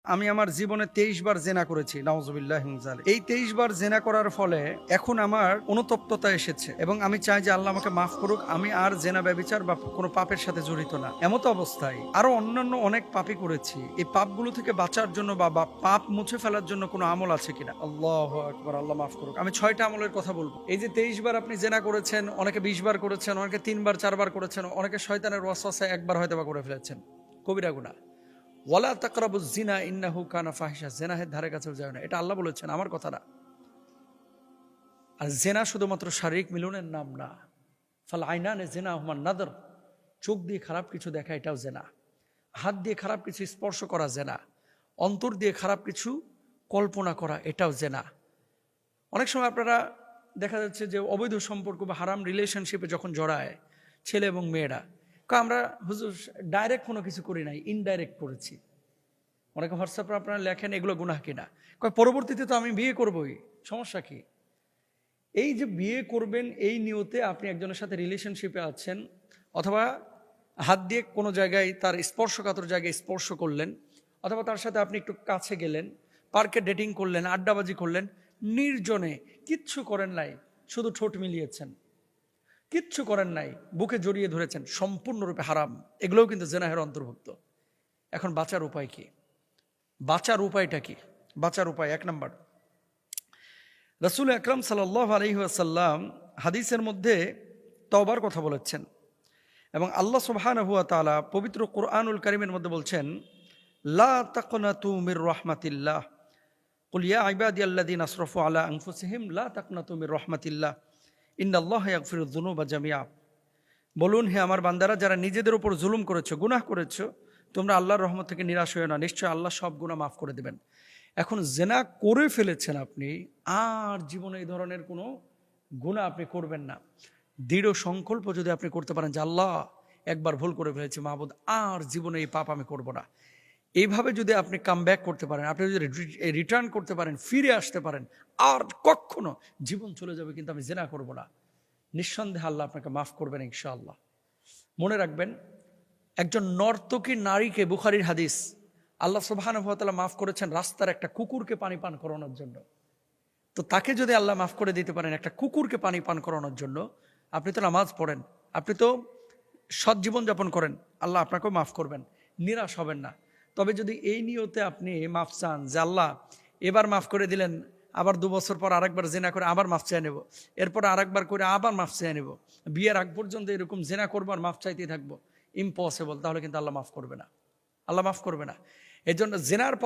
আমি আমার জীবনে 23 বার জেনা করেছি, নাউজুবিল্লাহি মিন যালিক। এই 23 বার জেনা করার ফলে এখন আমার অনুতপ্ততা এসেছে এবং আমি চাই যে আল্লাহ আমাকে মাফ করুক, আমি আর জেনা ব্যভিচার বা কোনো পাপের সাথে জড়িত না। এমতো অবস্থায় আরো অন্যান্য অনেক পাপই করেছি। এই পাপগুলো থেকে বাঁচার জন্য বা পাপ মুছে ফেলার জন্য কোনো আমল আছে কিনা? আল্লাহু আকবার, আল্লাহ মাফ করুক। আমি 6টা আমলের কথা বলবো। এই যে 23 বার আপনি জেনা করেছেন, অনেকে 20 বার করেছেন, অনেকে 3 বার 4 বার করেছেন, অনেকে শয়তানের ওয়াসওয়াসায় একবার হয়তো বা করে ফেলেছেন। কবিরা গুনাহ। ওয়ালা তাকরাবুজ জিনা ইন্নাহু কানা ফাহিশা, জিনাহের ধারে কাছেও যায় না, এটা আল্লাহ বলেছেন, আমার কথা না। আর জেনা শুধুমাত্র শারীরিক মিলনের নাম না। ফাল আইনানে জিনা হুমান নাদর, চোখ দিয়ে খারাপ কিছু দেখা এটাও জেনা, হাত দিয়ে খারাপ কিছু স্পর্শ করা জেনা, অন্তর দিয়ে খারাপ কিছু কল্পনা করা এটাও জেনা। অনেক সময় আপনারা দেখা যাচ্ছে যে অবৈধ সম্পর্ক বা হারাম রিলেশনশিপে যখন জড়ায় ছেলে এবং মেয়েরা, আমরা হুজুর ডাইরেক্ট কোনো কিছু করি নাই, ইনডাইরেক্ট করেছি। অনেকে হোয়াটসঅ্যাপে আপনারা লেখেন এগুলো গুনাহ কিনা, পরবর্তীতে তো আমি বিয়ে করবই, সমস্যা কি? এই যে বিয়ে করবেন এই নিয়তে আপনি একজনের সাথে রিলেশনশিপে আছেন, অথবা হাত দিয়ে কোনো জায়গায় তার স্পর্শকাতর জায়গায় স্পর্শ করলেন, অথবা তার সাথে আপনি একটু কাছে গেলেন, পার্কে ডেটিং করলেন, আড্ডাবাজি করলেন, নির্জনে কিচ্ছু করেন নাই, শুধু ঠোঁট মিলিয়েছেন, কিচ্ছু করেন নাই, বুকে জড়িয়ে ধরেছেন, সম্পূর্ণরূপে হারাম। এগুলোও কিন্তু জেনাহের অন্তর্ভুক্ত। এখন বাঁচার উপায় কি? বাঁচার উপায়টা কি? বাঁচার উপায় 1 নম্বর, রাসূল আকরাম সাল্লাল্লাহু আলাইহি ওয়াসাল্লাম হাদিসের মধ্যে তওবার কথা বলেছেন, এবং আল্লাহ সুবহানাহু ওয়া তাআলা পবিত্র কোরআনুল কারীমের মধ্যে বলছেন, লা তাকনাতু মির রাহমাতিল্লাহ, কুল ইয়া ইবাদিয়াল্লাযিনা আসরাফু আলা আনফুসিহিম লা তাকনাতু মির রাহমাতিল্লাহ ইন্নাল্লাহা ইয়াগফিরুয যুনুবা জামিআ। বলুন, হে আমার বান্দারা, যারা নিজেদের উপর জুলুম করেছো, গুনাহ করেছো, তোমরা আল্লাহর রহমত থেকে নিরাশ হয়ো না, নিশ্চয় আল্লাহ সব গুনাহ মাফ করে দেবেন। এখন জেনা করে ফেলেছেন আপনি, আর জীবনে এই ধরনের কোনো গুনাহ আপনি করবেন না। দৃঢ় সংকল্প যদি আপনি করতে পারেন যে আল্লাহ একবার ভুল করে ফেলেছি মাহবুদ, আর জীবনে এই পাপ আমি করব না, এইভাবে যদি আপনি কাম ব্যাক করতে পারেন, আপনি যদি রিটার্ন করতে পারেন, ফিরে আসতে পারেন, আর কখনো জীবন চলে যাবে কিন্তু আমি জেনা করব না, নিঃসন্দেহে আল্লাহ আপনাকে মাফ করবেন ইনশাআল্লাহ। মনে রাখবেন, একজন নর্তকী নারীকে, বুখারীর হাদিস, আল্লাহ সুবহানাহু ওয়া তাআলা মাফ করেছেন রাস্তার একটা কুকুরকে পানি পান করানোর জন্য। তো তাকে যদি আল্লাহ মাফ করে দিতে পারেন একটা কুকুরকে পানি পান করানোর জন্য, আপনি তো নামাজ পড়েন, আপনি তো সৎ জীবনযাপন করেন, আল্লাহ আপনাকেও মাফ করবেন, নিরাশ হবেন না। তবে যদি এই নিয়তে আপনি মাফ চান যে আল্লাহ এবার মাফ করে দিলেন, আবার 2 বছর পর আরেকবার জেনা করে আবার মাফ চেয়ে নেব, এরপর আরেকবার করে আবার মাফ চেয়ে নেব, বিয়ের আগ পর্যন্ত এরকম জেনা করবো আর মাফ চাইতেই থাকবো, ইম্পসিবল। তাহলে কিন্তু আল্লাহ মাফ করবে না, আল্লাহ মাফ করবে না। এই জন্য জেনার পথ